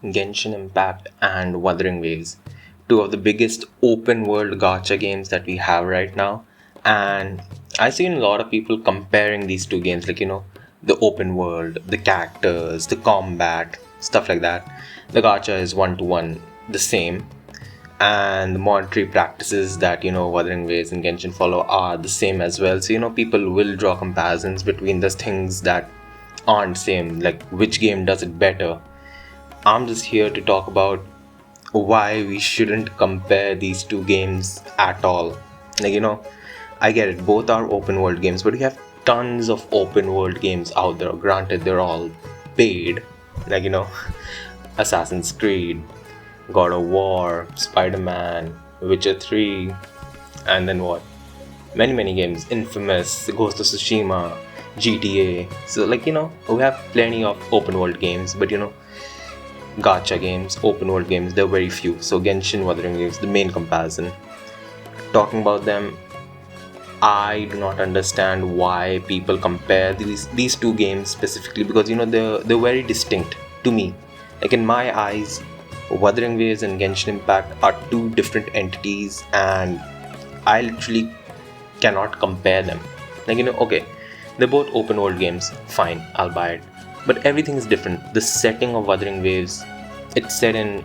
Genshin Impact and Wuthering Waves, two of the biggest open world gacha games that we have right now. And I've seen a lot of people comparing these two games, the open world, the characters, the combat, stuff like that. The gacha is one to one the same, and the monetary practices that Wuthering Waves and Genshin follow are the same as well. So people will draw comparisons between the things that aren't same, like which game does it better. I'm just here to talk about why we shouldn't compare these two games at all. I get it, both are open world games, but we have tons of open world games out there. Granted, they're all paid, like, you know, Assassin's Creed, God of War, Spider Man, Witcher 3, and then what? Many games, Infamous, Ghost of Tsushima, GTA. So, we have plenty of open world games, but gacha games, open world games, there are very few. So Genshin, Wuthering Waves, the main comparison. Talking about them, I do not understand why people compare these two games specifically, because they're very distinct to me. Like, in my eyes, Wuthering Waves and Genshin Impact are two different entities, and I literally cannot compare them. Okay, they're both open world games, fine, I'll buy it. But everything is different. The setting of Wuthering Waves, it's set in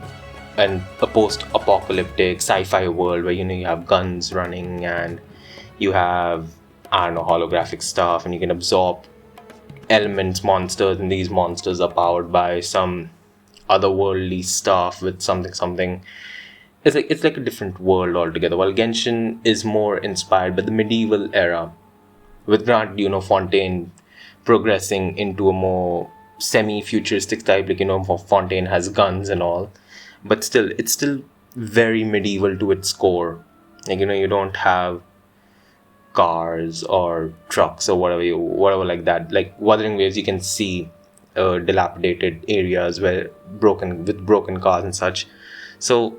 a post-apocalyptic sci-fi world where you have guns running, and you have, I don't know, holographic stuff, and you can absorb elements, monsters, and these monsters are powered by some otherworldly stuff with something. It's like a different world altogether. While Genshin is more inspired by the medieval era, with Grant, Fontaine progressing into a more semi-futuristic type, Fontaine has guns and all, but still, it's still very medieval to its core. You don't have cars or trucks or whatever like that. Like Wuthering Waves, you can see dilapidated areas where broken cars and such. So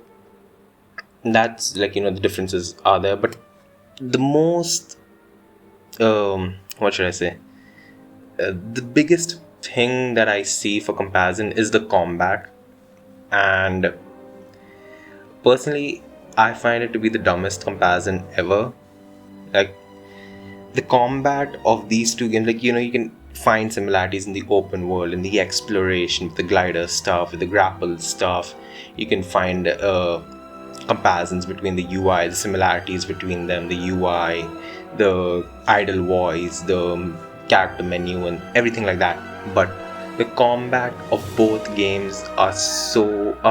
that's the differences are there. But the most what should I say? The biggest thing that I see for comparison is the combat, and personally, I find it to be the dumbest comparison ever. Like, the combat of these two games, you can find similarities in the open world, in the exploration, with the glider stuff, with the grapple stuff. You can find comparisons between the UI, the similarities between them, the UI, the idle voice, the character menu, and everything like that. But the combat of both games are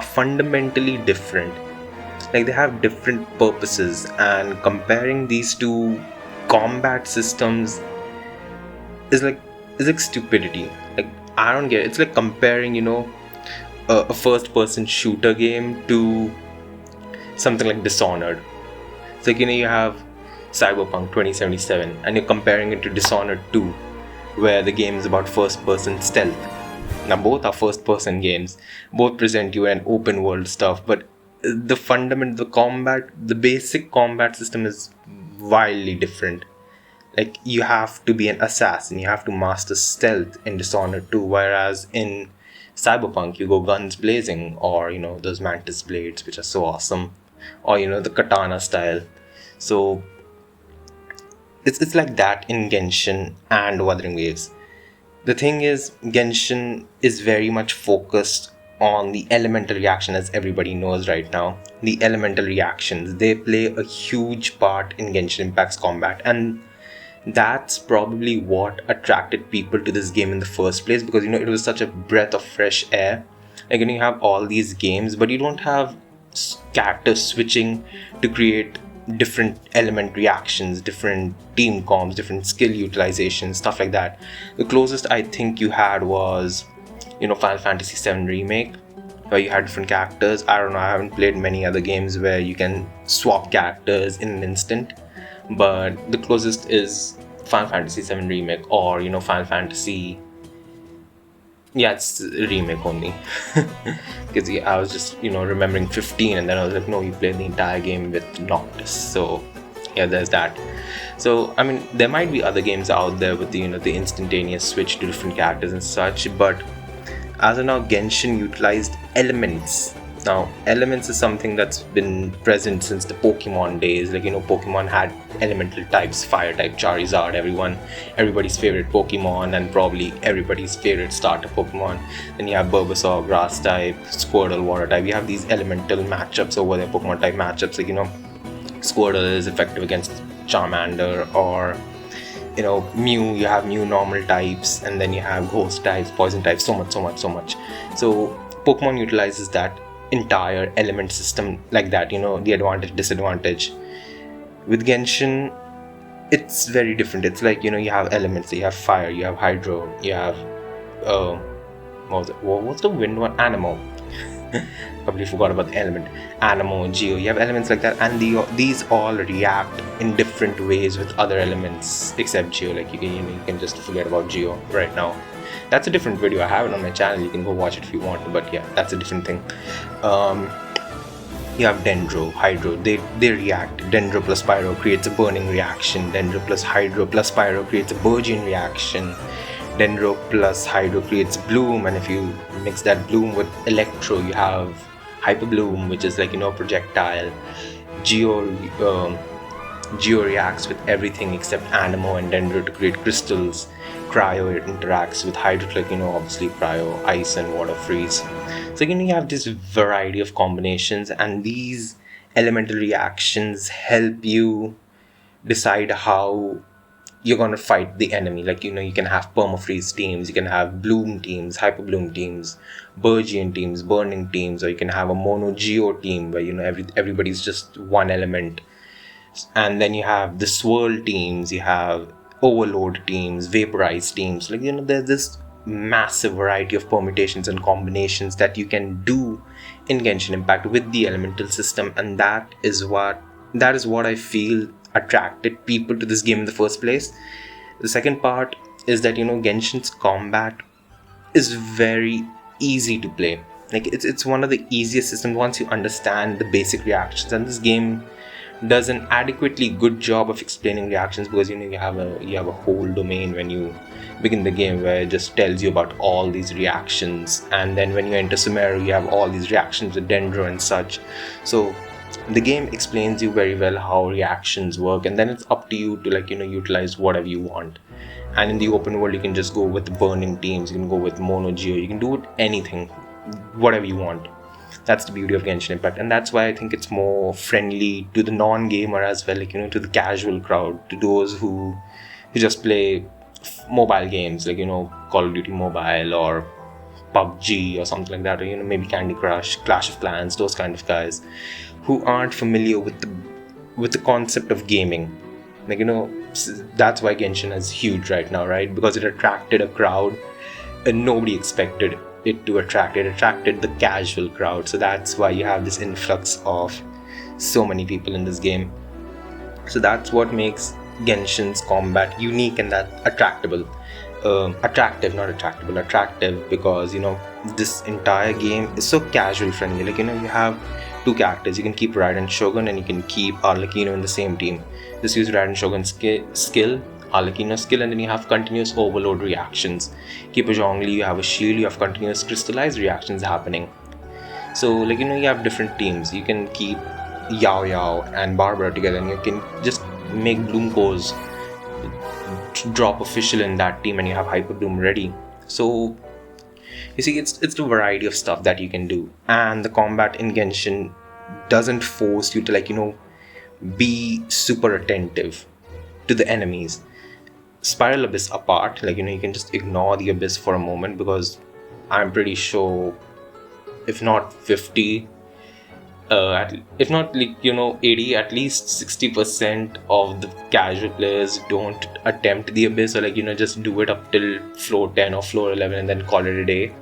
fundamentally different. Like, they have different purposes, and comparing these two combat systems is like stupidity. Like, I don't get it. It's like comparing a first person shooter game to something like Dishonored. It's like you have Cyberpunk 2077 and you're comparing it to Dishonored 2, where the game is about first person stealth. Now, both are first person games, both present you an open world stuff, but the basic combat system is wildly different. Like, you have to be an assassin, you have to master stealth in Dishonored 2, whereas in Cyberpunk you go guns blazing, or those mantis blades, which are so awesome, or the katana style. So it's like that in Genshin and Wuthering Waves. The thing is, Genshin is very much focused on the elemental reaction, as everybody knows right now. The elemental reactions, they play a huge part in Genshin Impact's combat, and that's probably what attracted people to this game in the first place, because it was such a breath of fresh air. Like, you have all these games, but you don't have characters switching to create different element reactions, different team comps, different skill utilization, stuff like that. The closest I think you had was Final Fantasy VII Remake, where you had different characters. I don't know, I haven't played many other games where you can swap characters in an instant, but the closest is Final Fantasy VII Remake, or Final Fantasy, yeah, it's a remake only. Because I was just remembering 15, and then I was like, no, you played the entire game with Noctis. So yeah, there's that. So I mean, there might be other games out there with the instantaneous switch to different characters and such, but as of now, Genshin utilized elements. Now, elements is something that's been present since the Pokemon days. Pokemon had elemental types, fire type, Charizard, everybody's favorite Pokemon, and probably everybody's favorite starter Pokemon. Then you have Bulbasaur, grass type, Squirtle, water type. You have these elemental matchups over their Pokemon type matchups. Squirtle is effective against Charmander, or Mew. You have Mew normal types, and then you have ghost types, poison types, so much. So Pokemon utilizes that entire element system like that, the advantage, disadvantage. With Genshin, it's very different. It's like, you have elements, you have fire, you have hydro, you have what's the wind one? Anemo. Probably forgot about the element. Anemo, Geo. You have elements like that, and these all react in different ways with other elements except Geo. Like you can just forget about Geo right now. That's a different video. I have it on my channel. You can go watch it if you want. But yeah, that's a different thing. You have Dendro, Hydro. They react. Dendro plus Pyro creates a burning reaction. Dendro plus Hydro plus Pyro creates a burgeon reaction. Dendro plus Hydro creates Bloom, and if you mix that Bloom with Electro, you have Hyper Bloom, which is like projectile. Geo reacts with everything except Anemo and Dendro to create crystals. Cryo interacts with Hydro, like obviously Cryo, ice and water freeze. So you have this variety of combinations, and these elemental reactions help you decide how you're going to fight the enemy. Like you can have permafreeze teams, you can have bloom teams, hyper bloom teams, burgeon teams, burning teams, or you can have a mono geo team where everybody's just one element. And then you have the swirl teams, you have overload teams, vaporize teams. There's this massive variety of permutations and combinations that you can do in Genshin Impact with the elemental system, and that is what I feel attracted people to this game in the first place. The second part is that Genshin's combat is very easy to play. Like it's one of the easiest systems once you understand the basic reactions, and this game does an adequately good job of explaining reactions, because you have a whole domain when you begin the game where it just tells you about all these reactions, and then when you enter Sumeru you have all these reactions with Dendro and such. So the game explains you very well how reactions work, and then it's up to you to utilize whatever you want. And in the open world you can just go with burning teams, you can go with mono geo, you can do it anything, whatever you want. That's the beauty of Genshin Impact, and that's why I think it's more friendly to the non-gamer as well, to the casual crowd, to those who just play mobile games like Call of Duty Mobile or PUBG or something like that, or maybe Candy Crush, Clash of Clans, those kind of guys who aren't familiar with the concept of gaming. That's why Genshin is huge right now, right? Because it attracted a crowd and nobody expected it to attract. It attracted the casual crowd, so that's why you have this influx of so many people in this game. So that's what makes Genshin's combat unique and that attractive, because this entire game is so casual friendly. You have two characters, you can keep Raiden Shogun and you can keep Arlecchino in the same team. Just use Raiden Shogun's skill, Arlecchino skill, and then you have continuous overload reactions. Keep a Zhongli, you have a shield, you have continuous crystallized reactions happening. So you have different teams. You can keep Yao Yao and Barbara together, and you can just make Bloom cores drop official in that team, and you have Hyper Bloom ready. So you see, it's the variety of stuff that you can do, and the combat in Genshin doesn't force you to be super attentive to the enemies. Spiral Abyss apart, you can just ignore the Abyss for a moment, because I'm pretty sure if not 50, if not 80, at least 60% of the casual players don't attempt the Abyss, or just do it up till floor 10 or floor 11 and then call it a day.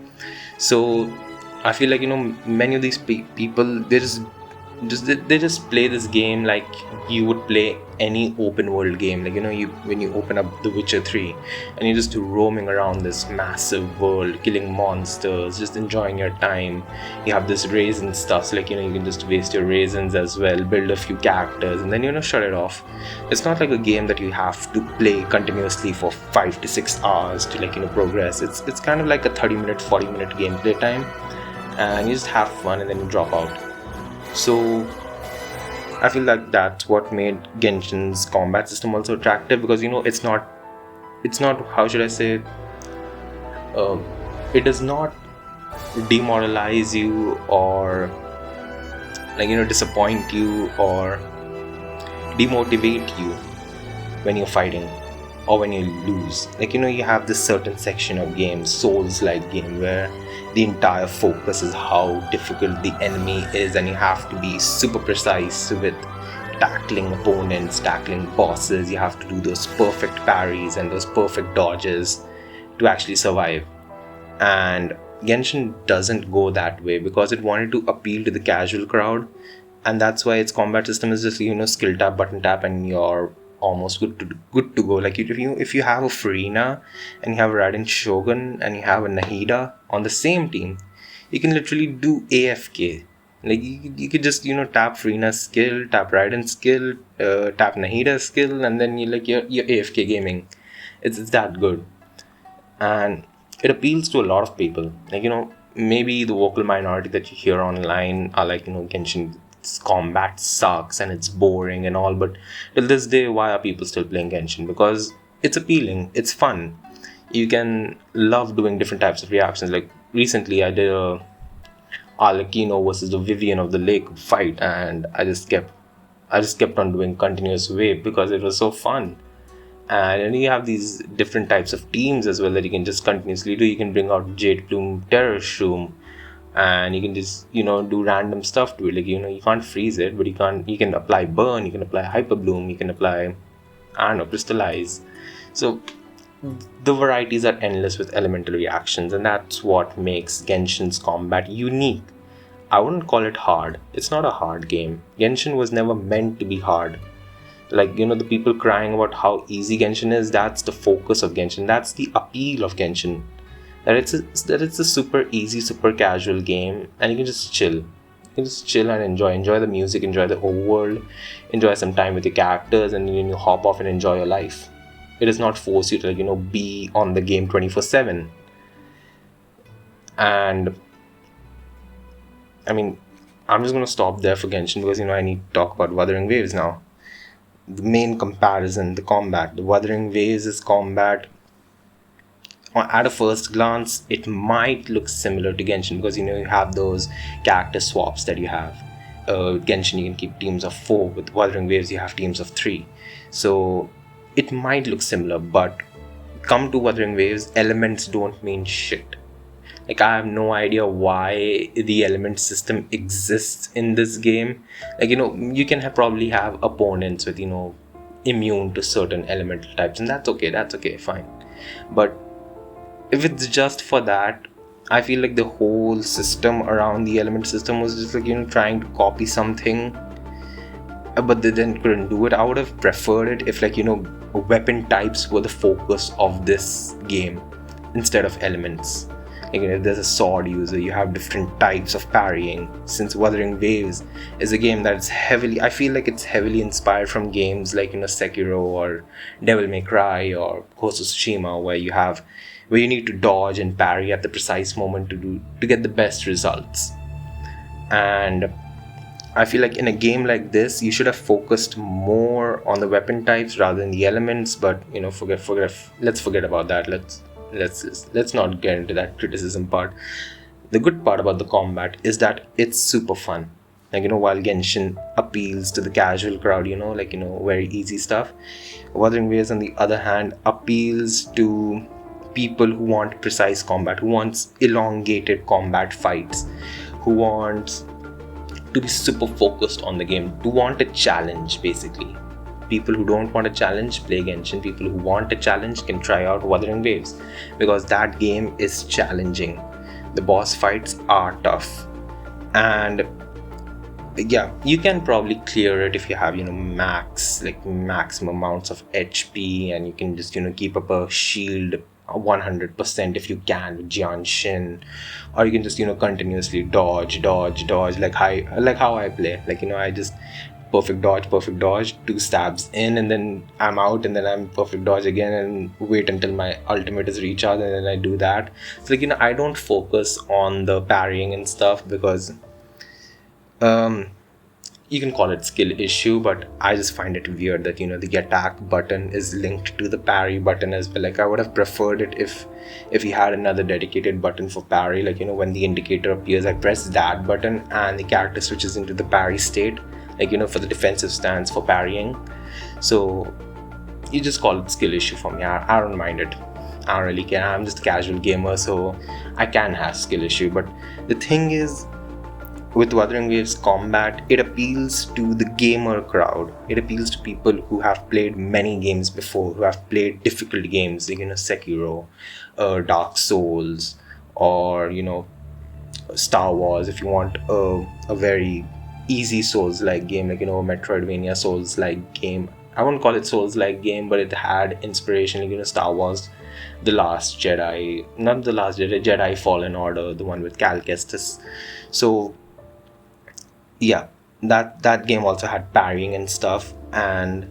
So I feel many of these people, they just play this game like you would play any open world game. Like, you when you open up The Witcher 3 and you're just roaming around this massive world, killing monsters, just enjoying your time. You have this raisin stuff, so like, you can just waste your raisins as well, build a few characters, and then shut it off. It's not like a game that you have to play continuously for 5 to 6 hours to progress. It's kind of like a 30-minute, 40-minute gameplay time, and you just have fun and then you drop out. So I feel like that's what made Genshin's combat system also attractive, because it's not, how should I say it, it does not demoralize you or disappoint you or demotivate you when you're fighting or when you lose. You have this certain section of games, souls-like game, where the entire focus is how difficult the enemy is, and you have to be super precise with tackling opponents, tackling bosses. You have to do those perfect parries and those perfect dodges to actually survive. And Genshin doesn't go that way because it wanted to appeal to the casual crowd, and that's why its combat system is just skill tap, button tap, and you're almost good to go. Like, if you have a Farina and you have a Raiden Shogun and you have a Nahida on the same team, you can literally do AFK. Like, you could just tap Farina's skill, tap Raiden's skill, tap Nahida's skill, and then you're AFK gaming. It's that good, and it appeals to a lot of people. Maybe the vocal minority that you hear online are like, Genshin combat sucks and it's boring and all, but till this day, why are people still playing Genshin? Because it's appealing, it's fun, you can love doing different types of reactions. Like, recently I did a Arlecchino versus the Vivian of the Lake fight, and I just kept on doing continuous wave because it was so fun. And then you have these different types of teams as well that you can just continuously do. You can bring out Jade Plume, Terror Shroom, and you can just do random stuff to it. Like, you can't freeze it, but you can apply burn, you can apply hyper bloom, you can apply, I don't know, crystallize. So the varieties are endless with elemental reactions, and that's what makes Genshin's combat unique. I wouldn't call it hard. It's not a hard game. Genshin was never meant to be hard. Like, the people crying about how easy Genshin is, that's the focus of Genshin, that's the appeal of Genshin. That it's a super easy, super casual game, and you can just chill. You can just chill and enjoy the music, enjoy the overworld, enjoy some time with your characters, and you hop off and enjoy your life. It does not force you to be on the game 24/7. And I mean, I'm just gonna stop there for Genshin because I need to talk about Wuthering Waves now. The main comparison, the combat. The Wuthering Waves' combat, at a first glance, it might look similar to Genshin because you have those character swaps that you have. Genshin, you can keep teams of 4. With Wuthering Waves, you have teams of 3. So it might look similar, but come to Wuthering Waves, elements don't mean shit. Like, I have no idea why the element system exists in this game. Like, you can probably have opponents with immune to certain elemental types, and that's okay, fine. But if it's just for that, I feel like the whole system around the element system was just like trying to copy something, but they then couldn't do it. I would have preferred it if weapon types were the focus of this game instead of elements. Like, if there's a sword user, you have different types of parrying. Since Wuthering Waves is a game that's I feel like it's heavily inspired from games like Sekiro or Devil May Cry or Ghost of Tsushima, where you need to dodge and parry at the precise moment to get the best results. And I feel like in a game like this, you should have focused more on the weapon types rather than the elements. But let's forget about that. Let's not get into that criticism part. The good part about the combat is that it's super fun. Like, while Genshin appeals to the casual crowd, very easy stuff, Wuthering Waves, on the other hand, appeals to people who want precise combat, who wants elongated combat fights, who wants to be super focused on the game, who want a challenge, basically. People who don't want a challenge, play Genshin. People who want a challenge can try out Wuthering Waves, because that game is challenging. The boss fights are tough, and Yeah, you can probably clear it if you have, maximum amounts of HP, and you can just, keep up a shield 100% if you can with Genshin, or you can just, continuously dodge, like how I play. I just perfect dodge, two stabs in, and then I'm out, and then I'm perfect dodge again, and wait until my ultimate is recharged, and then I do that. So, I don't focus on the parrying and stuff because um you can call it skill issue, but I just find it weird that the attack button is linked to the parry button as well. Like, I would have preferred it if we had another dedicated button for parry. When the indicator appears, I press that button and the character switches into the parry state, for the defensive stance for parrying. So you just call it skill issue for me. I don't mind it. I don't really care. I'm just a casual gamer, so I can have skill issue. But the thing is, with Wuthering Waves combat, it appeals to the gamer crowd. It appeals to people who have played many games before, who have played difficult games, like, Sekiro, Dark Souls, or, Star Wars. If you want a very easy Souls-like game, a Metroidvania Souls-like game. I wouldn't call it Souls-like game, but it had inspiration, Star Wars, The Last Jedi, not The Last Jedi, Jedi Fallen Order, the one with Cal Kestis. So yeah, that game also had parrying and stuff, and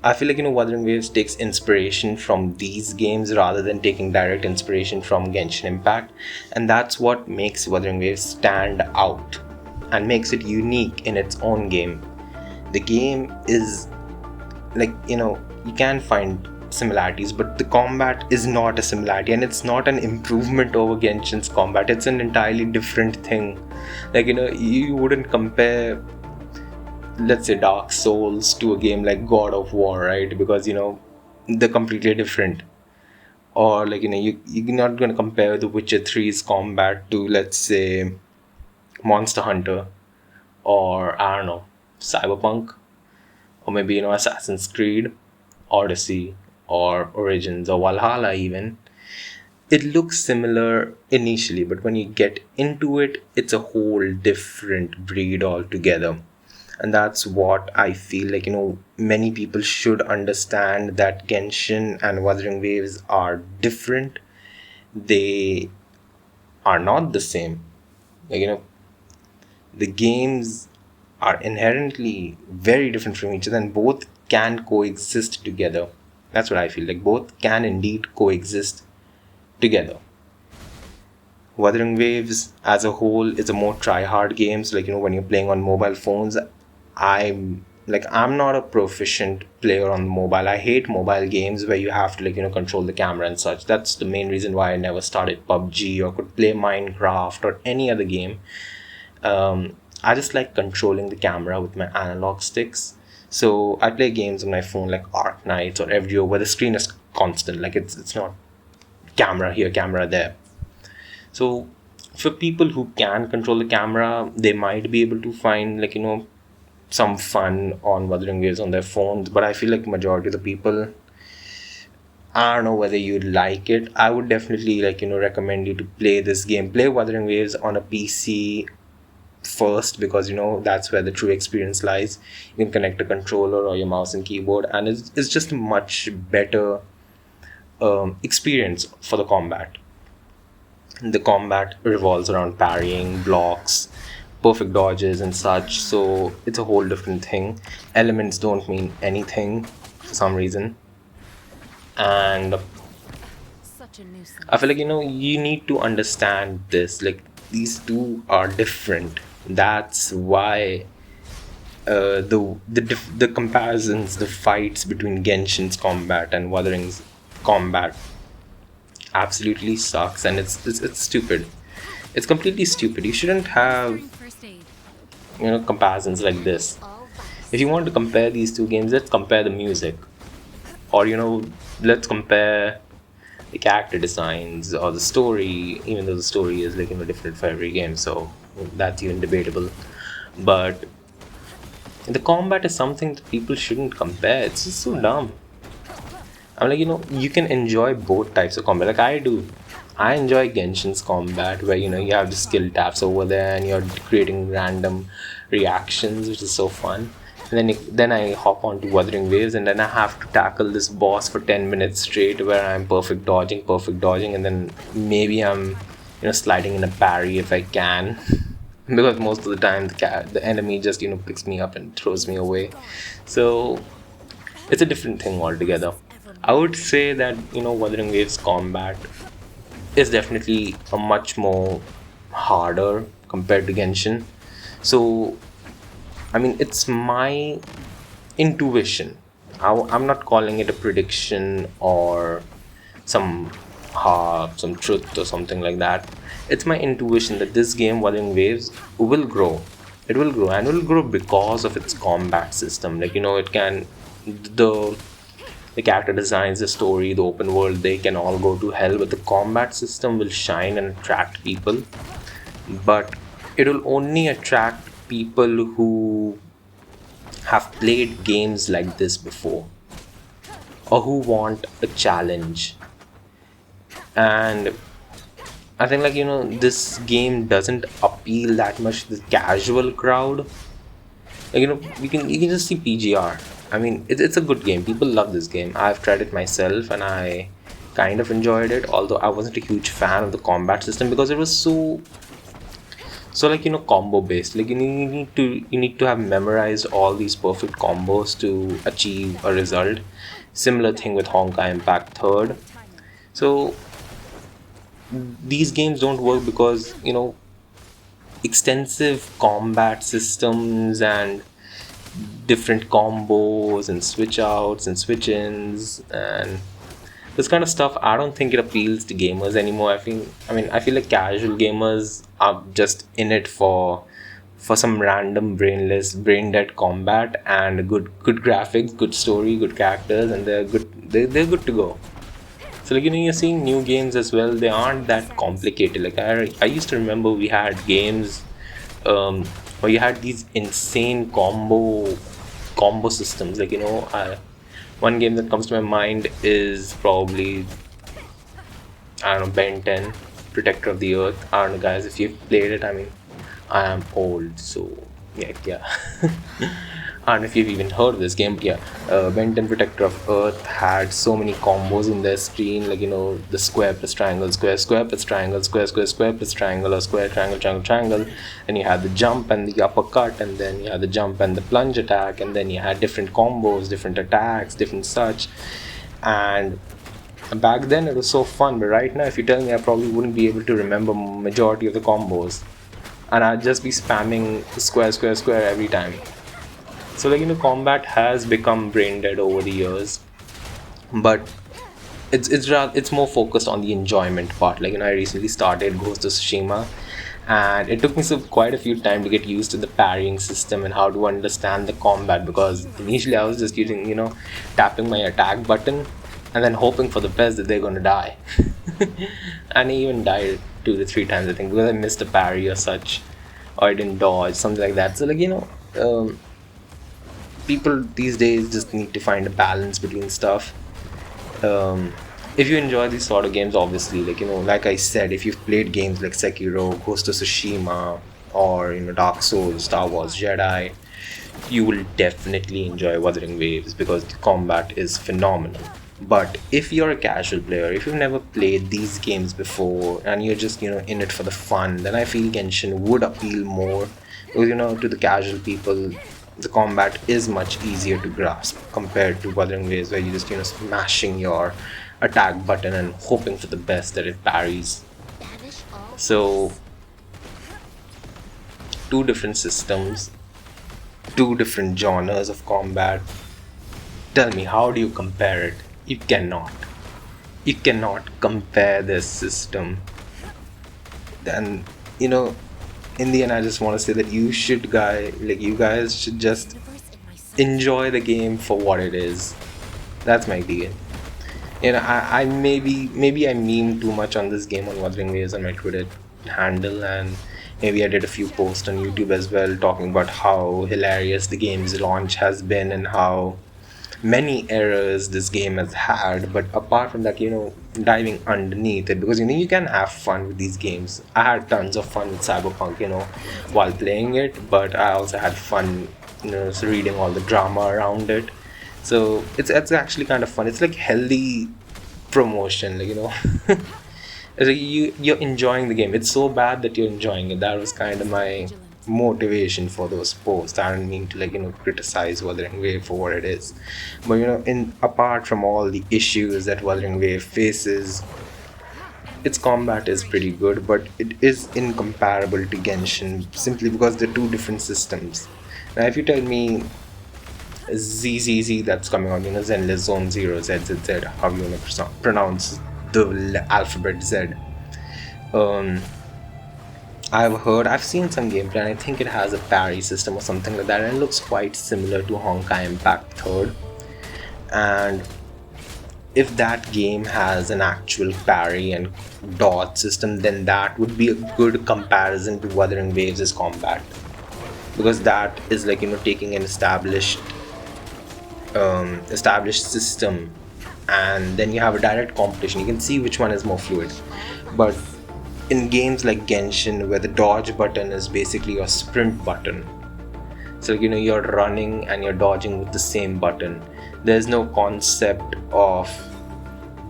I feel like Wuthering Waves takes inspiration from these games rather than taking direct inspiration from Genshin Impact, and that's what makes Wuthering Waves stand out and makes it unique in its own game. The game is you can find similarities, but the combat is not a similarity, and it's not an improvement over Genshin's combat. It's an entirely different thing. You wouldn't compare, let's say, Dark Souls to a game like God of War, right? Because they're completely different. Or you're not going to compare The Witcher 3's combat to, let's say, Monster Hunter, or I don't know, Cyberpunk, or maybe Assassin's Creed, Odyssey, or Origins, or Valhalla even. It looks similar initially, but when you get into it, it's a whole different breed altogether. And that's what I feel like, many people should understand, that Genshin and Wuthering Waves are different. They are not the same. The games are inherently very different from each other, and both can coexist together. That's what I feel like. Both can indeed coexist together. Wuthering Waves as a whole is a more try-hard game. So when you're playing on mobile phones, I'm not a proficient player on mobile. I hate mobile games where you have to control the camera and such. That's the main reason why I never started PUBG or could play Minecraft or any other game. I just like controlling the camera with my analog sticks. So I play games on my phone like Ark Knights or FGO, where the screen is constant. It's not camera here, camera there. So for people who can control the camera, they might be able to find some fun on Wuthering Waves on their phones. But I feel like majority of the people, I don't know whether you'd like it. I would definitely recommend you to play this game. Play Wuthering Waves on a PC first, because that's where the true experience lies. You can connect a controller or your mouse and keyboard, and it's just a much better experience for the combat. The combat revolves around parrying, blocks, perfect dodges and such, so it's a whole different thing. Elements don't mean anything for some reason, and I feel like you need to understand this. These two are different. That's why the comparisons, the fights between Genshin's combat and Wuthering's combat absolutely sucks, and it's stupid. It's completely stupid. You shouldn't have comparisons like this. If you want to compare these two games, let's compare the music, or let's compare the character designs or the story, even though the story is different for every game, so that's even debatable. But the combat is something that people shouldn't compare. It's just so dumb. I'm you can enjoy both types of combat, like I do. I enjoy Genshin's combat where you have the skill taps over there and you're creating random reactions, which is so fun. And then I hop onto Wuthering Waves, and then I have to tackle this boss for 10 minutes straight, where I'm perfect dodging, and then maybe I'm sliding in a parry if I can, because most of the time the enemy just picks me up and throws me away. So it's a different thing altogether. I would say that Wuthering Waves combat is definitely a much more harder compared to Genshin. So, I mean, it's my intuition. I'm not calling it a prediction or some some truth or something like that. It's my intuition that this game, Wuthering Waves, will grow. It will grow, and it will grow because of its combat system. Like it can the the character designs, the story, the open world, they can all go to hell, but the combat system will shine and attract people. But it will only attract people who have played games like this before, or who want a challenge. And I think, like, this game doesn't appeal that much to the casual crowd. Like, you can just see PGR. I mean, it's a good game. People love this game. I've tried it myself and I kind of enjoyed it, although I wasn't a huge fan of the combat system because it was so like combo based. Like you need to have memorized all these perfect combos to achieve a result. Similar thing with Honkai Impact Third. So these games don't work because extensive combat systems and different combos and switch outs and switch ins and this kind of stuff. I don't think it appeals to gamers anymore. I feel like casual gamers are just in it for some random brainless brain dead combat and good graphics, good story, good characters, and they're good to go. So, like, you're seeing new games as well. They aren't that complicated. Like, I used to remember we had games where you had these insane combo systems. Like, one game that comes to my mind is probably, I don't know, Ben 10, Protector of the Earth. I don't know, guys, if you've played it. I mean, I am old, so yeah. I don't know if you've even heard of this game, but yeah, Ben 10 Protector of Earth had so many combos in their screen, like, the square plus triangle, square, square plus triangle, square, square, square plus triangle, or square, triangle, triangle, triangle. And you had the jump and the uppercut, and then you had the jump and the plunge attack, and then you had different combos, different attacks, different such. And back then it was so fun, but right now, if you tell me, I probably wouldn't be able to remember majority of the combos. And I'd just be spamming square, square, square every time. So, like, combat has become brain dead over the years, but it's more focused on the enjoyment part. Like, I recently started Ghost of Tsushima, and it took me quite a few time to get used to the parrying system and how to understand the combat, because initially I was just using tapping my attack button and then hoping for the best that they're gonna die. And I even died 2 to 3 times, I think, because I missed a parry or such, or I didn't dodge, something like that. So, like, people these days just need to find a balance between stuff. If you enjoy these sort of games, obviously, like, like I said, if you've played games like Sekiro, Ghost of Tsushima, or Dark Souls, Star Wars Jedi, you will definitely enjoy Wuthering Waves because the combat is phenomenal. But if you're a casual player, if you've never played these games before and you're just in it for the fun, then I feel Genshin would appeal more, because to the casual people the combat is much easier to grasp compared to Wuthering Waves, where you just smashing your attack button and hoping for the best that it parries. So, two different systems, two different genres of combat. Tell me, how do you compare it? You cannot. You cannot compare this system. And in the end, I just want to say that you guys should just enjoy the game for what it is. That's my deal. I maybe I meme too much on this game on Wuthering Waves on my Twitter handle, and maybe I did a few posts on YouTube as well talking about how hilarious the game's launch has been and how many errors this game has had. But apart from that, diving underneath it, because you can have fun with these games. I had tons of fun with Cyberpunk, while playing it, but I also had fun, so reading all the drama around it. So it's actually kind of fun. It's like healthy promotion, it's like you're enjoying the game. It's so bad that you're enjoying it. That was kind of my motivation for those posts. I don't mean to criticize Wuthering Wave for what it is, but in apart from all the issues that Wuthering Wave faces, its combat is pretty good, but it is incomparable to Genshin simply because they're two different systems. Now, if you tell me ZZZ that's coming on, Zenless Zone Zero, ZZZ, how you want to pronounce the alphabet Z. I've seen some gameplay, and I think it has a parry system or something like that, and it looks quite similar to Honkai Impact 3rd. And if that game has an actual parry and dodge system, then that would be a good comparison to Wuthering Waves' combat, because that is taking an established system, and then you have a direct competition. You can see which one is more fluid. But in games like Genshin, where the dodge button is basically your sprint button, so you're running and you're dodging with the same button, there's no concept of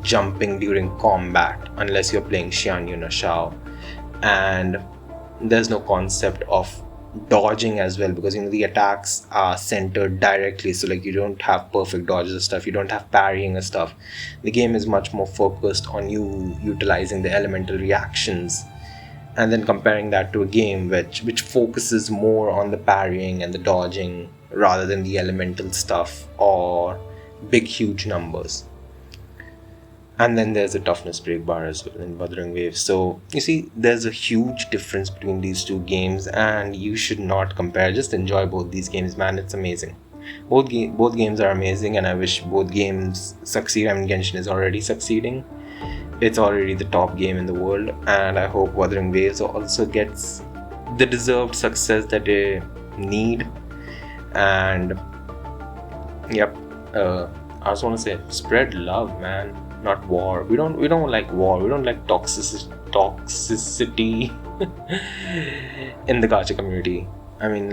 jumping during combat unless you're playing Xian or Shao, and there's no concept of dodging as well, because the attacks are centered directly, so you don't have perfect dodges and stuff, you don't have parrying and stuff. The game is much more focused on you utilizing the elemental reactions, and then comparing that to a game which focuses more on the parrying and the dodging rather than the elemental stuff or big huge numbers. And then there's a toughness break bar as well in Wuthering Waves. So you see, there's a huge difference between these two games, and you should not compare. Just enjoy both these games, man. It's amazing. Both games are amazing, and I wish both games succeed. I mean, Genshin is already succeeding. It's already the top game in the world, and I hope Wuthering Waves also gets the deserved success that they need. And yep, I just want to say, spread love, man. Not war. We don't like war. We don't like toxicity in the gacha community. I mean,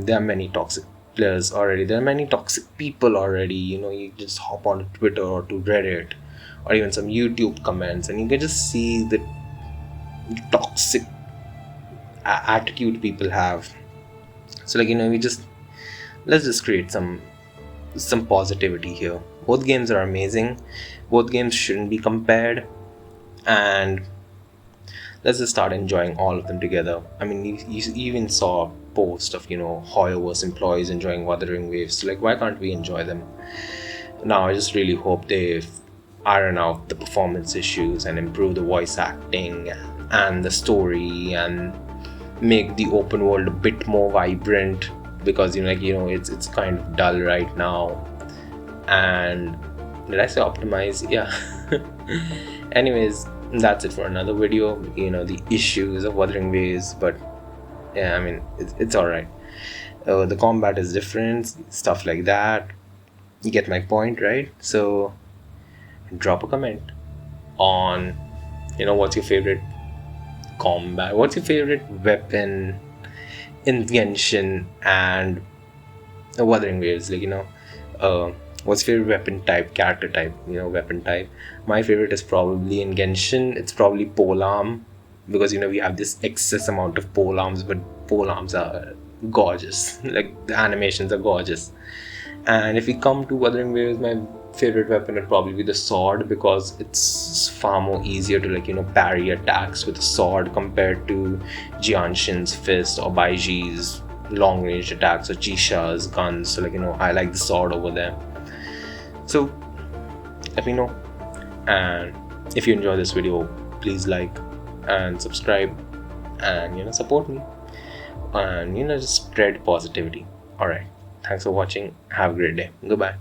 there are many toxic players already. There are many toxic people already. You just hop on Twitter or to Reddit or even some YouTube comments, and you can just see the toxic attitude people have. So let's just create some positivity here. Both games are amazing. Both games shouldn't be compared, and let's just start enjoying all of them together. I mean, you even saw a post of Hoyoverse employees enjoying Wuthering Waves. So why can't we enjoy them? Now I just really hope they iron out the performance issues and improve the voice acting and the story and make the open world a bit more vibrant, because it's kind of dull right now. And did I say optimize? Yeah. Anyways, that's it for another video. The issues of Wuthering Waves, but yeah, I mean, it's alright. The combat is different, stuff like that. You get my point, right? So drop a comment on what's your favorite combat, what's your favorite weapon in Genshin and Wuthering Waves. What's your favorite weapon type, character type, weapon type. My favorite is probably in Genshin, it's probably polearm, because we have this excess amount of polearms, but polearms are gorgeous. The animations are gorgeous. And if we come to Wuthering Waves, my favorite weapon would probably be the sword, because it's far more easier to parry attacks with a sword compared to Jianshin's fist or Baiji's long range attacks or Jisha's guns. So I like the sword over there. So let me know, and if you enjoy this video, please like and subscribe and support me, and just spread positivity. Alright, thanks for watching. Have a great day. Goodbye.